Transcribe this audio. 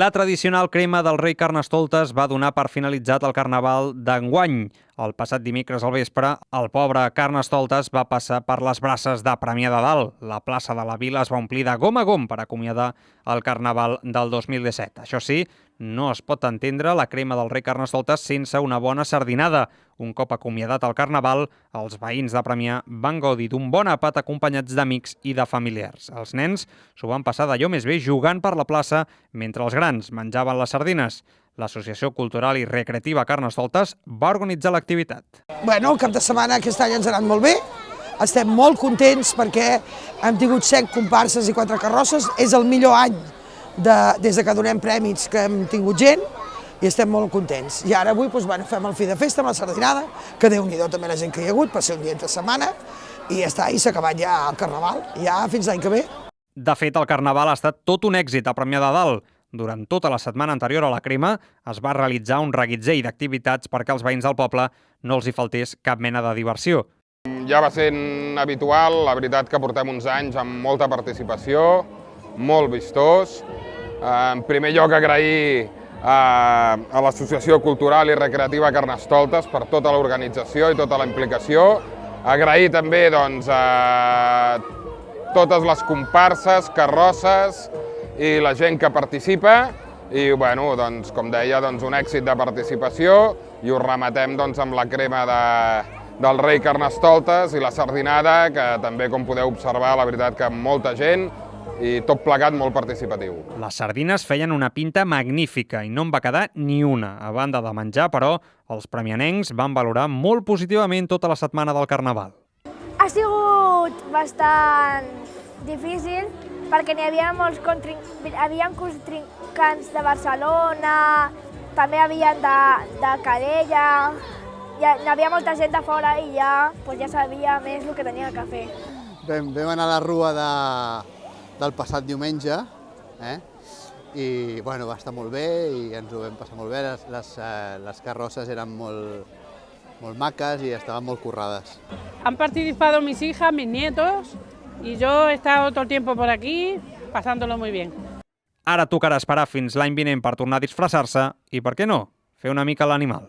La tradicional crema del rei Carnestoltes va donar per finalitzat el carnaval d'enguany. El passat dimecres al vespre, el pobre Carnestoltes va passar per les braces de Premià de Dalt. La plaça de la Vila es va omplir de gom a gom per acomiadar el carnaval del 2017. Això sí, no es pot entendre la crema del rei Carnestoltes sense una bona sardinada. Un cop acomiadat el carnaval, els veïns de Premià van gaudir d'un bon àpat acompanyats d'amics i de familiars. Els nens s'ho van passar d'allò més bé jugant per la plaça mentre els grans menjaven les sardines. L'Associació Cultural i Recreativa Carnestoltes va organitzar l'activitat. El cap de setmana aquest any ens ha anat molt bé. Estem molt contents perquè hem tingut 7 comparses i 4 carrosses. És el millor any des que donem prèmits que hem tingut gent i estem molt contents. I ara avui fem el fi de festa amb la sardinada, que Déu-n'hi-do també la gent que hi ha hagut, per ser un dia entre setmana, i ja està, i s'ha acabat ja el carnaval, ja fins l'any que ve. De fet, el carnaval ha estat tot un èxit a Premià de Dalt. Durant tota la setmana anterior a la crema es va realitzar un reguitzell d'activitats perquè als veïns del poble no els hi faltés cap mena de diversió. Ja va sent habitual, la veritat que portem uns anys amb molta participació, molt vistós. En primer lloc, agrair a l'Associació Cultural i Recreativa Carnestoltes per tota l'organització i tota la implicació. Agrair també a totes les comparses, carrosses i la gent que participa. I, com deia, un èxit de participació i ho rematem amb la crema del rei Carnestoltes i la sardinada, que també, com podeu observar, la veritat que molta gent i tot plegat molt participatiu. Les sardines feien una pinta magnífica i no en va quedar ni una. A banda de menjar, però, els premianencs van valorar molt positivament tota la setmana del Carnaval. Ha sigut bastant difícil perquè n'hi havia molts contrincants de Barcelona, també havien de Calella, hi havia molta gent de fora i ja sabia més el que tenia que fer. Vam anar a la rua del passat diumenge i va estar molt bé i ens ho vam passar molt bé. Les carrosses eren molt maques i estaven molt currades. Han participado mis hijas, mis nietos y yo he estado todo el tiempo por aquí pasándolo muy bien. Ara tocarà esperar fins l'any vinent per tornar a disfressar-se i, per què no, fer una mica l'animal.